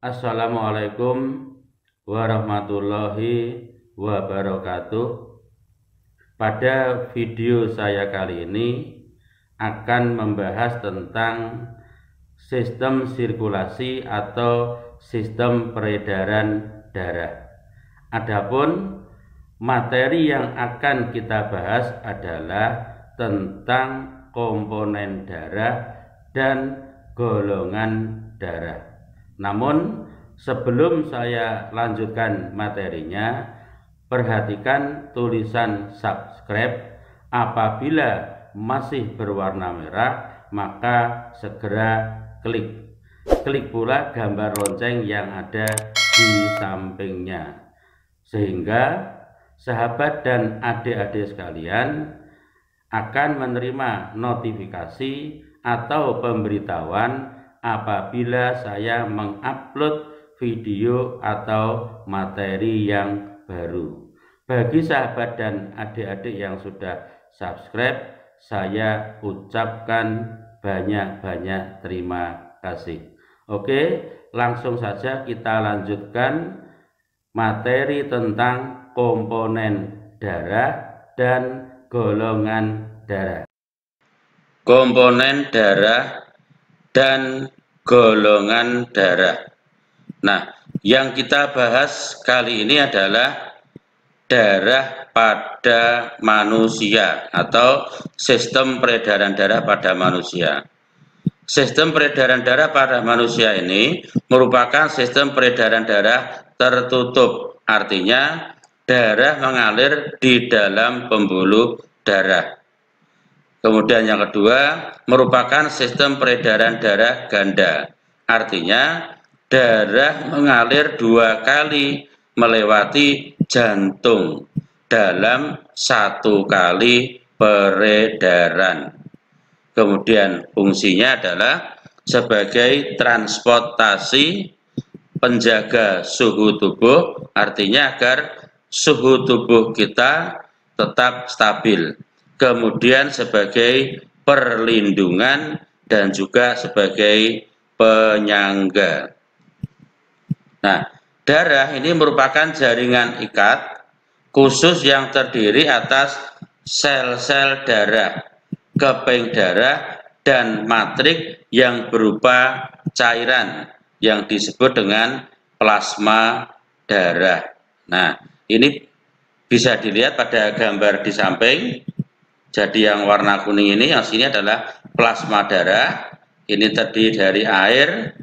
Assalamualaikum warahmatullahi wabarakatuh. Pada video saya kali ini akan membahas tentang sistem sirkulasi atau sistem peredaran darah. Adapun materi yang akan kita bahas adalah tentang komponen darah dan golongan darah. Namun sebelum saya lanjutkan materinya, perhatikan tulisan subscribe. Apabila masih berwarna merah, maka segera klik. Klik pula gambar lonceng yang ada di sampingnya, sehingga sahabat dan adik-adik sekalian akan menerima notifikasi atau pemberitahuan apabila saya mengupload video atau materi yang baru. Bagi sahabat dan adik-adik yang sudah subscribe, saya ucapkan banyak-banyak terima kasih. Oke, langsung saja kita lanjutkan materi tentang komponen darah dan golongan darah. Komponen darah dan golongan darah. Nah, yang kita bahas kali ini adalah darah pada manusia atau sistem peredaran darah pada manusia. Sistem peredaran darah pada manusia ini merupakan sistem peredaran darah tertutup. Artinya, darah mengalir di dalam pembuluh darah. Kemudian yang kedua, merupakan sistem peredaran darah ganda. Artinya, darah mengalir 2 kali melewati jantung dalam 1 kali peredaran. Kemudian fungsinya adalah sebagai transportasi, penjaga suhu tubuh, artinya agar suhu tubuh kita tetap stabil. Kemudian sebagai perlindungan dan juga sebagai penyangga. Nah, darah ini merupakan jaringan ikat khusus yang terdiri atas sel-sel darah, keping darah, dan matrik yang berupa cairan yang disebut dengan plasma darah. Nah, ini bisa dilihat pada gambar di samping. Jadi yang warna kuning ini, yang sini adalah plasma darah. Ini terdiri dari air,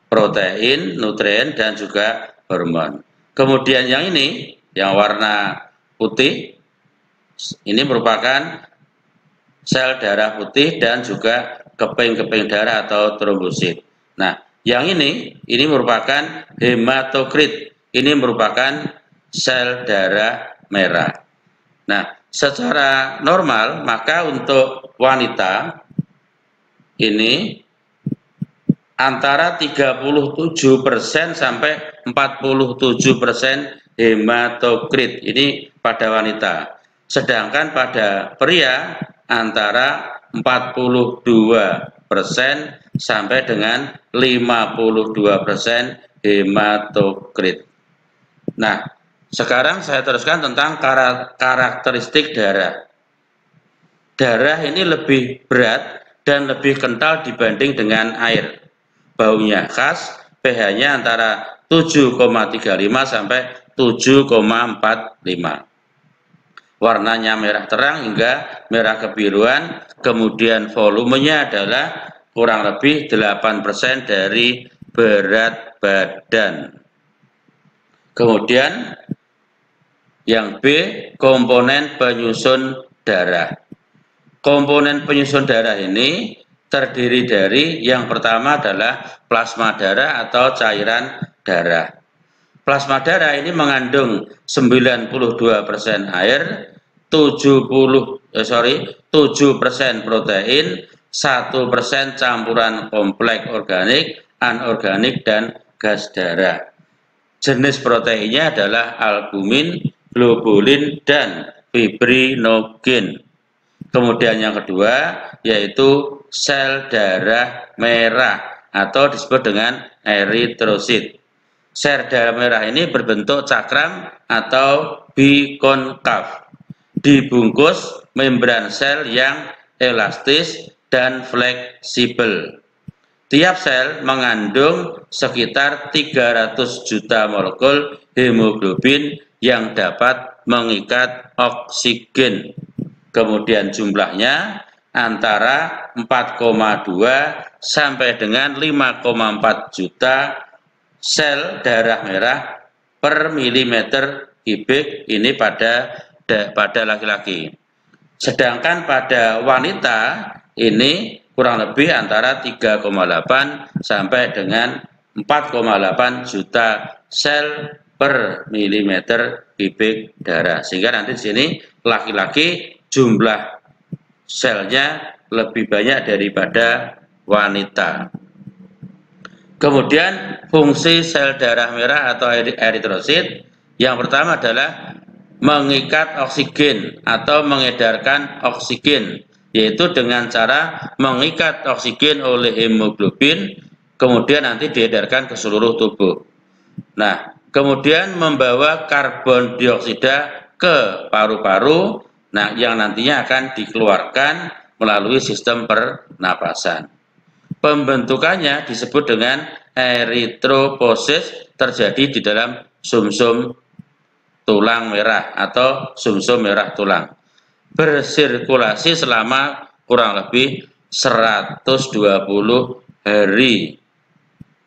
protein, nutrien, dan juga hormon. Kemudian yang ini, yang warna putih, ini merupakan sel darah putih dan juga keping-keping darah atau trombosit. Nah, yang ini merupakan hematokrit. Ini merupakan sel darah merah. Nah, secara normal maka untuk wanita ini antara 37% sampai 47% hematokrit ini pada wanita. Sedangkan pada pria antara 42% sampai dengan 52% hematokrit. Nah, sekarang saya teruskan tentang karakteristik darah. Darah ini lebih berat dan lebih kental dibanding dengan air. Baunya khas, pH-nya antara 7,35 sampai 7,45. Warnanya merah terang hingga merah kebiruan, kemudian volumenya adalah kurang lebih 8% dari berat badan. Kemudian yang B, komponen penyusun darah. Komponen penyusun darah ini terdiri dari yang pertama adalah plasma darah atau cairan darah. Plasma darah ini mengandung 92% air, 7% protein, 1% campuran kompleks organik, anorganik, dan gas darah. Jenis proteinnya adalah albumin, globulin, dan fibrinogen. Kemudian yang kedua yaitu sel darah merah atau disebut dengan eritrosit. Sel darah merah ini berbentuk cakram atau bikonkav, dibungkus membran sel yang elastis dan fleksibel. Tiap sel mengandung sekitar 300 juta molekul hemoglobin yang dapat mengikat oksigen. Kemudian jumlahnya antara 4,2 sampai dengan 5,4 juta sel darah merah per milimeter kubik ini pada laki-laki. Sedangkan pada wanita ini kurang lebih antara 3,8 sampai dengan 4,8 juta sel per milimeter kubik darah. Sehingga nanti di sini laki-laki jumlah selnya lebih banyak daripada wanita. Kemudian fungsi sel darah merah atau eritrosit yang pertama adalah mengikat oksigen atau mengedarkan oksigen, yaitu dengan cara mengikat oksigen oleh hemoglobin, kemudian nanti diedarkan ke seluruh tubuh. Nah, kemudian membawa karbon dioksida ke paru-paru, nah yang nantinya akan dikeluarkan melalui sistem pernapasan. Pembentukannya disebut dengan eritropoiesis, terjadi di dalam sumsum tulang merah atau sumsum merah tulang. Bersirkulasi selama kurang lebih 120 hari.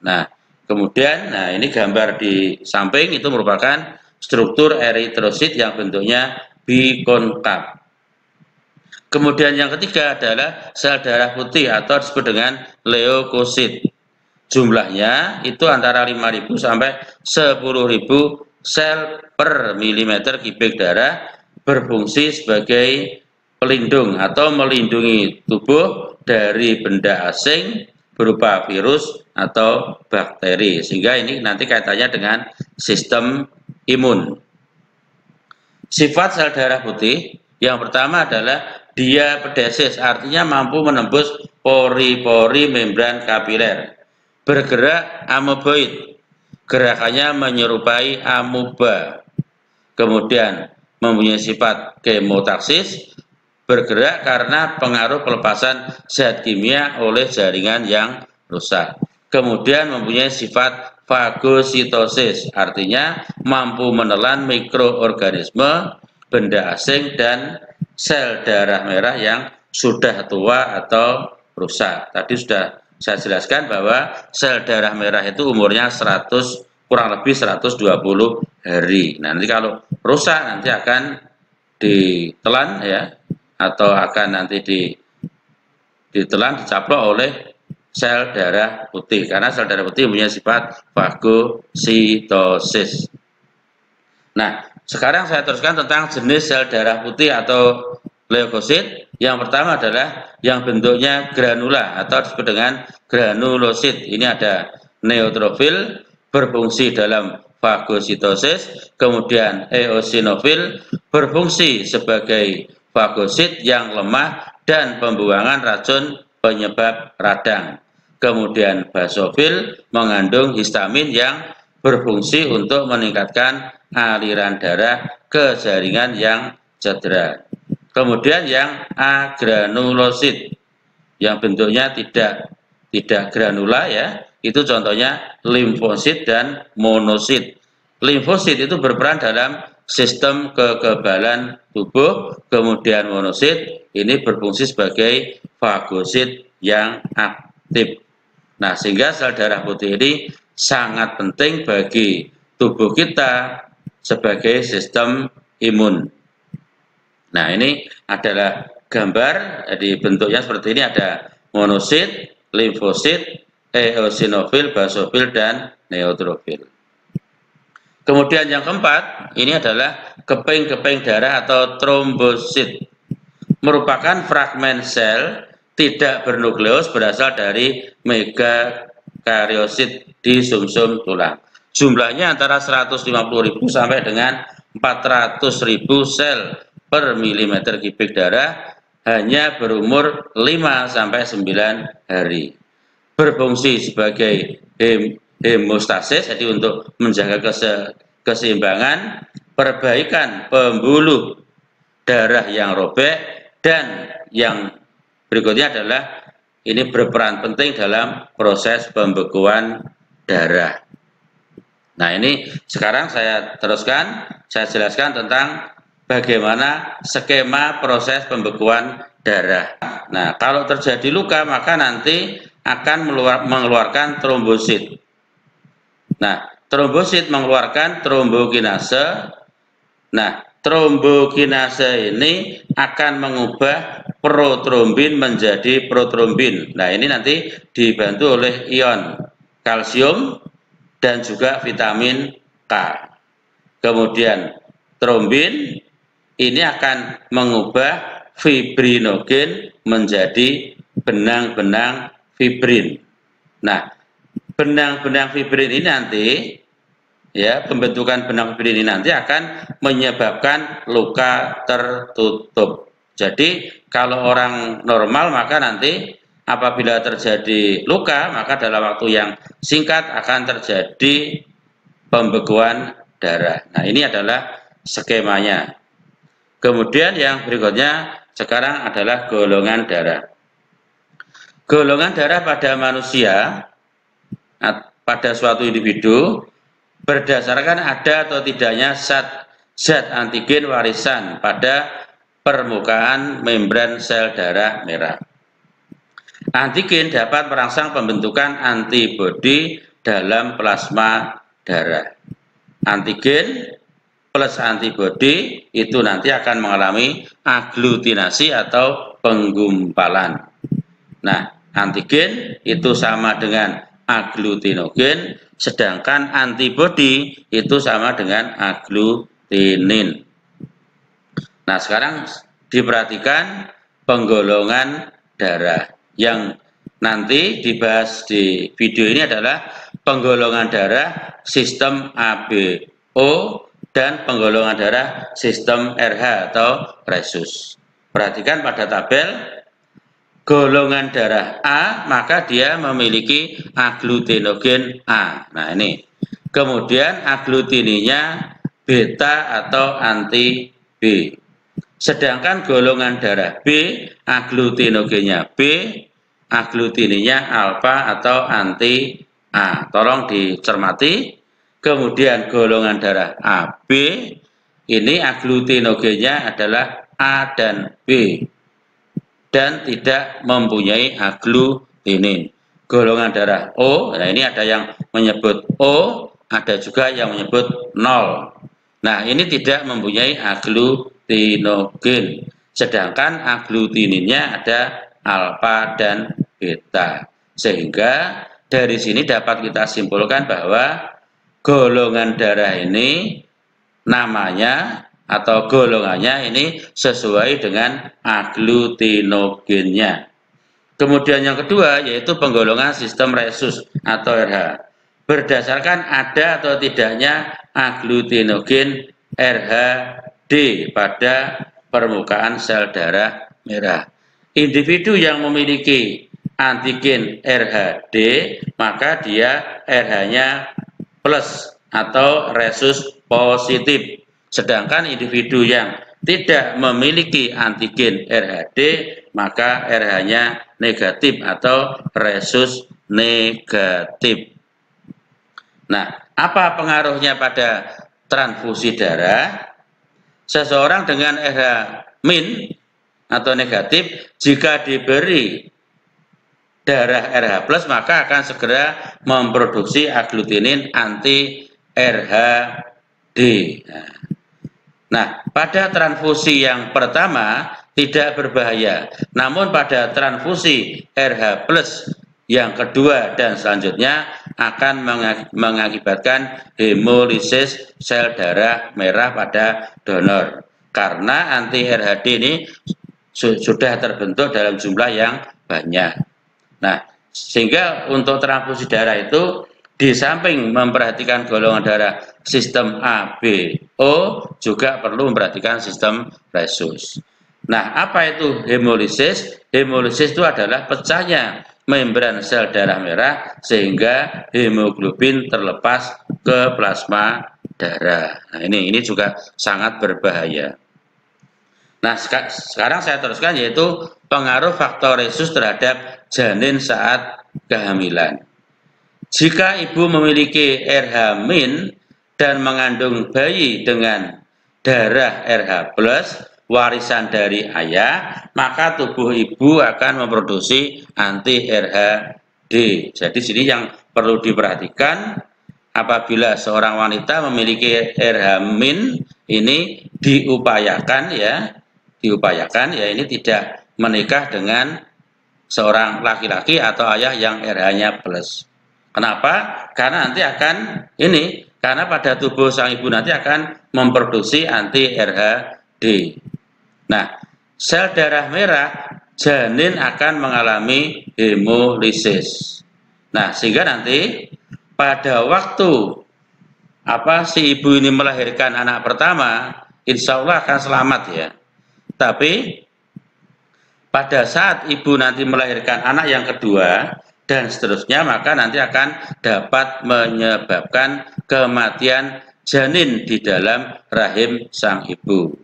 Nah, kemudian ini gambar di samping itu merupakan struktur eritrosit yang bentuknya bikonkav. Kemudian yang ketiga adalah sel darah putih atau disebut dengan leukosit. Jumlahnya itu antara 5.000 sampai 10.000 sel per milimeter kubik darah, berfungsi sebagai pelindung atau melindungi tubuh dari benda asing berupa virus atau bakteri. Sehingga ini nanti kaitannya dengan sistem imun. Sifat sel darah putih yang pertama adalah diapedesis, artinya mampu menembus pori-pori membran kapiler. Bergerak amoeboid, gerakannya menyerupai amuba. Kemudian mempunyai sifat kemotaksis, bergerak karena pengaruh pelepasan zat kimia oleh jaringan yang rusak. Kemudian mempunyai sifat fagositosis, artinya mampu menelan mikroorganisme, benda asing, dan sel darah merah yang sudah tua atau rusak. Tadi sudah saya jelaskan bahwa sel darah merah itu umurnya kurang lebih 120 hari. Nah, nanti kalau rusak nanti akan ditelan ya, atau akan nanti ditelan, dicaplok oleh sel darah putih, karena sel darah putih punya sifat fagositosis. Nah, sekarang saya teruskan tentang jenis sel darah putih atau leukosit. Yang pertama adalah yang bentuknya granula atau disebut dengan granulosit. Ini ada neutrofil, berfungsi dalam fagositosis, kemudian eosinofil, berfungsi sebagai fagosit yang lemah dan pembuangan racun penyebab radang. Kemudian basofil mengandung histamin yang berfungsi untuk meningkatkan aliran darah ke jaringan yang cedera. Kemudian yang agranulosit yang bentuknya tidak granula ya, itu contohnya limfosit dan monosit. Limfosit itu berperan dalam sistem kekebalan tubuh, kemudian monosit ini berfungsi sebagai fagosit yang aktif. Nah, sehingga sel darah putih ini sangat penting bagi tubuh kita sebagai sistem imun. Nah, ini adalah gambar, jadi bentuknya seperti ini, ada monosit, limfosit, eosinofil, basofil, dan neutrofil. Kemudian yang keempat, ini adalah keping-keping darah atau trombosit. Merupakan fragmen sel tidak bernukleus berasal dari megakariosit di sumsum tulang. Jumlahnya antara 150.000 sampai dengan 400.000 sel per milimeter kubik darah, hanya berumur 5 sampai 9 hari. Berfungsi sebagai hemostasis, jadi untuk menjaga keseimbangan, perbaikan pembuluh darah yang robek, dan yang berikutnya adalah ini berperan penting dalam proses pembekuan darah. Nah, ini sekarang saya teruskan, saya jelaskan tentang bagaimana skema proses pembekuan darah. Nah, kalau terjadi luka maka nanti akan mengeluarkan trombosit. Nah, trombosit mengeluarkan trombokinase. Nah, trombokinase ini akan mengubah protrombin menjadi protrombin. Nah, ini nanti dibantu oleh ion kalsium dan juga vitamin K. Kemudian trombin ini akan mengubah fibrinogen menjadi benang-benang fibrin. Nah, benang-benang fibrin ini nanti, ya, pembentukan benang fibrin ini nanti akan menyebabkan luka tertutup. Jadi kalau orang normal maka nanti apabila terjadi luka maka dalam waktu yang singkat akan terjadi pembekuan darah. Nah, ini adalah skemanya. Kemudian yang berikutnya sekarang adalah golongan darah. Golongan darah pada manusia, pada suatu individu, berdasarkan ada atau tidaknya zat antigen warisan pada permukaan membran sel darah merah. Antigen dapat merangsang pembentukan antibodi dalam plasma darah. Antigen plus antibodi itu nanti akan mengalami aglutinasi atau penggumpalan. Nah, antigen itu sama dengan aglutinogen, sedangkan antibodi itu sama dengan aglutinin. Nah, sekarang diperhatikan penggolongan darah. Yang nanti dibahas di video ini adalah penggolongan darah sistem ABO dan penggolongan darah sistem RH atau rhesus. Perhatikan pada tabel, golongan darah A maka dia memiliki aglutinogen A. Nah, ini. Kemudian aglutininya beta atau anti B. Sedangkan golongan darah B, aglutinogennya B, aglutininya alfa atau anti A. Tolong dicermati. Kemudian golongan darah AB, ini aglutinogennya adalah A dan B dan tidak mempunyai aglutinin. Golongan darah O, nah ini ada yang menyebut O, ada juga yang menyebut 0. Nah, ini tidak mempunyai aglutinogen. Sedangkan aglutininnya ada alfa dan beta. Sehingga dari sini dapat kita simpulkan bahwa golongan darah ini namanya atau golongannya ini sesuai dengan aglutinogennya. Kemudian yang kedua yaitu penggolongan sistem rhesus atau RH. Berdasarkan ada atau tidaknya aglutinogen RHD pada permukaan sel darah merah. Individu yang memiliki antigen RHD maka dia RH-nya plus atau rhesus positif. Sedangkan individu yang tidak memiliki antigen RHD maka RH-nya negatif atau rhesus negatif. Nah, apa pengaruhnya pada transfusi darah? Seseorang dengan RH- atau negatif jika diberi darah RH plus maka akan segera memproduksi aglutinin anti RHD. Nah, pada transfusi yang pertama tidak berbahaya, namun pada transfusi RH plus yang kedua dan selanjutnya akan mengakibatkan hemolisis sel darah merah pada donor karena anti RHD ini sudah terbentuk dalam jumlah yang banyak. Nah, sehingga untuk transfusi darah itu di samping memperhatikan golongan darah sistem ABO juga perlu memperhatikan sistem rhesus. Nah, apa itu hemolisis? Hemolisis itu adalah pecahnya membran sel darah merah sehingga hemoglobin terlepas ke plasma darah. Nah, ini juga sangat berbahaya. Nah, sekarang saya teruskan, yaitu pengaruh faktor resus terhadap janin saat kehamilan. Jika ibu memiliki RH- dan mengandung bayi dengan darah RH+, warisan dari ayah, maka tubuh ibu akan memproduksi anti-RH-D. Jadi sini yang perlu diperhatikan, apabila seorang wanita memiliki RH- ini diupayakan ya ini tidak menikah dengan seorang laki-laki atau ayah yang RH-nya plus. Kenapa? Karena nanti karena pada tubuh sang ibu nanti akan memproduksi anti-RH-D. Nah, sel darah merah janin akan mengalami hemolisis. Nah, sehingga nanti pada waktu si ibu ini melahirkan anak pertama, insya Allah akan selamat ya. Tapi pada saat ibu nanti melahirkan anak yang kedua dan seterusnya, maka nanti akan dapat menyebabkan kematian janin di dalam rahim sang ibu.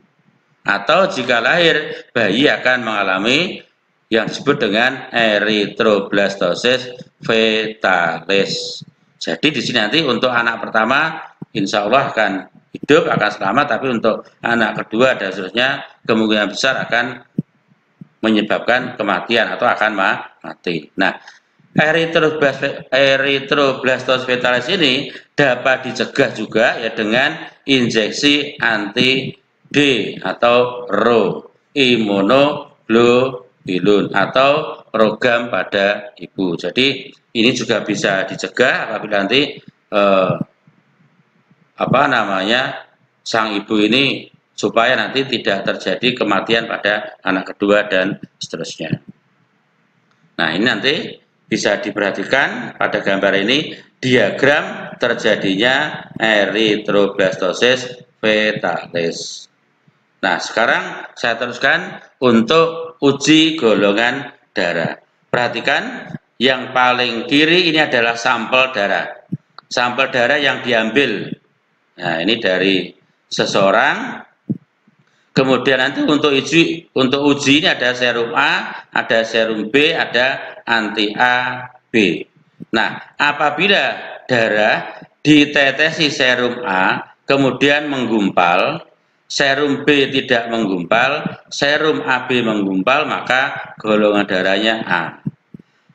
Atau jika lahir, bayi akan mengalami yang disebut dengan erythroblastosis fetalis. Jadi di sini nanti untuk anak pertama insya Allah akan hidup, akan selamat, tapi untuk anak kedua dan seterusnya kemungkinan besar akan menyebabkan kematian atau akan mati. Nah, erythroblastosis fetalis ini dapat dicegah juga ya dengan injeksi anti D atau RO, imunoglobulin atau program pada ibu. Jadi ini juga bisa dicegah apabila nanti sang ibu ini, supaya nanti tidak terjadi kematian pada anak kedua dan seterusnya. Nah, ini nanti bisa diperhatikan pada gambar ini diagram terjadinya erythroblastosis fetalis. Nah, sekarang saya teruskan untuk uji golongan darah. Perhatikan, yang paling kiri ini adalah sampel darah. Sampel darah yang diambil. Nah, ini dari seseorang. Kemudian nanti untuk uji ini ada serum A, ada serum B, ada anti A, B. Nah, apabila darah ditetesi serum A, kemudian menggumpal, serum B tidak menggumpal, serum AB menggumpal, maka golongan darahnya A.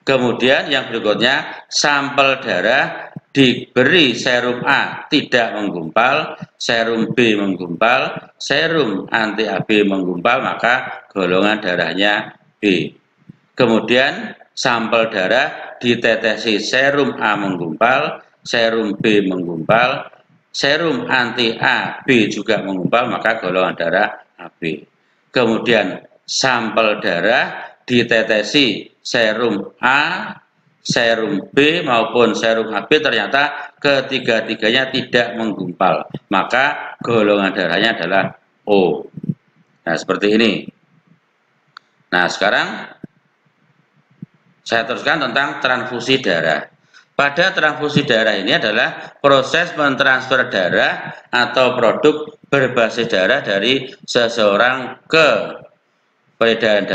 Kemudian yang berikutnya, sampel darah diberi serum A tidak menggumpal, serum B menggumpal, serum anti AB menggumpal, maka golongan darahnya B. Kemudian sampel darah ditetesi serum A menggumpal, serum B menggumpal, serum anti AB juga menggumpal, maka golongan darah AB. Kemudian sampel darah ditetesi serum A, serum B maupun serum AB, ternyata ketiga-tiganya tidak menggumpal, maka golongan darahnya adalah O. Nah, seperti ini. Nah, sekarang saya teruskan tentang transfusi darah. Pada transfusi darah ini adalah proses mentransfer darah atau produk berbasis darah dari seseorang ke peredaran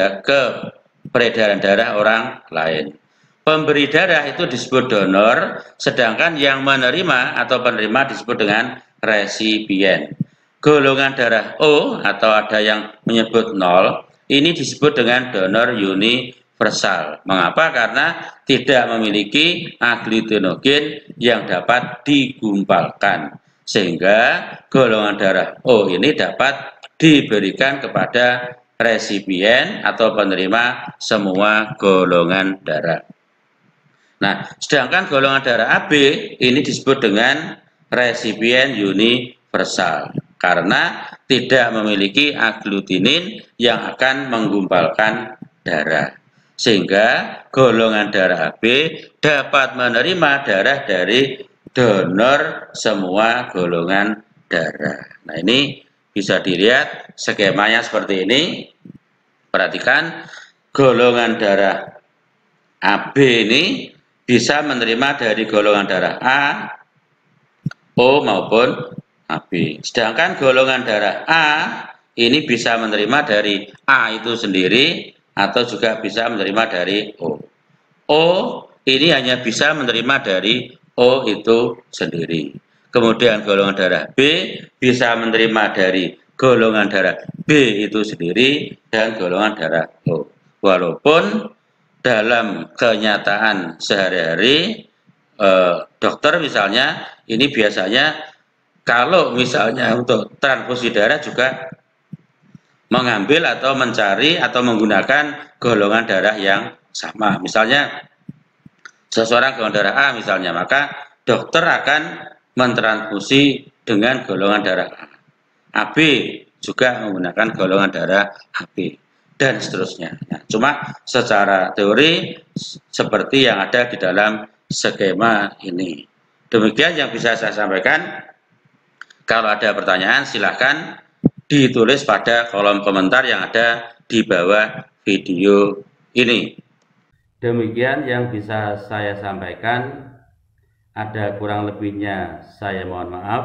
darah orang lain. Pemberi darah itu disebut donor, sedangkan yang menerima atau penerima disebut dengan resipien. Golongan darah O atau ada yang menyebut 0, ini disebut dengan donor universal. Mengapa? Karena tidak memiliki agglutinogen yang dapat digumpalkan. Sehingga golongan darah O ini dapat diberikan kepada resipien atau penerima semua golongan darah. Nah, sedangkan golongan darah AB ini disebut dengan resipien universal karena tidak memiliki agglutinin yang akan menggumpalkan darah. Sehingga golongan darah AB dapat menerima darah dari donor semua golongan darah. Nah, ini bisa dilihat skemanya seperti ini. Perhatikan, golongan darah AB ini bisa menerima dari golongan darah A, O maupun AB. Sedangkan golongan darah A ini bisa menerima dari A itu sendiri atau juga bisa menerima dari O. O ini hanya bisa menerima dari O itu sendiri. Kemudian golongan darah B bisa menerima dari golongan darah B itu sendiri dan golongan darah O. Walaupun dalam kenyataan sehari-hari dokter misalnya ini biasanya kalau misalnya untuk transfusi darah juga mengambil atau mencari atau menggunakan golongan darah yang sama. Misalnya seseorang golongan darah A misalnya, maka dokter akan mentransfusi dengan golongan darah A. AB juga menggunakan golongan darah AB dan seterusnya. Nah, cuma secara teori seperti yang ada di dalam skema ini. Demikian yang bisa saya sampaikan. Kalau ada pertanyaan silahkan ditulis pada kolom komentar yang ada di bawah video ini. Demikian yang bisa saya sampaikan. Ada kurang lebihnya saya mohon maaf.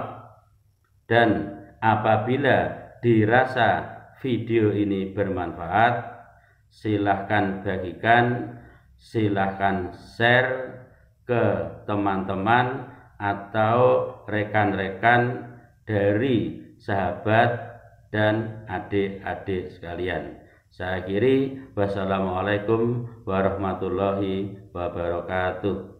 Dan apabila dirasa video ini bermanfaat, silahkan bagikan, silahkan share ke teman-teman atau rekan-rekan dari sahabat dan adik-adik sekalian. Saya akhiri, wassalamualaikum warahmatullahi wabarakatuh.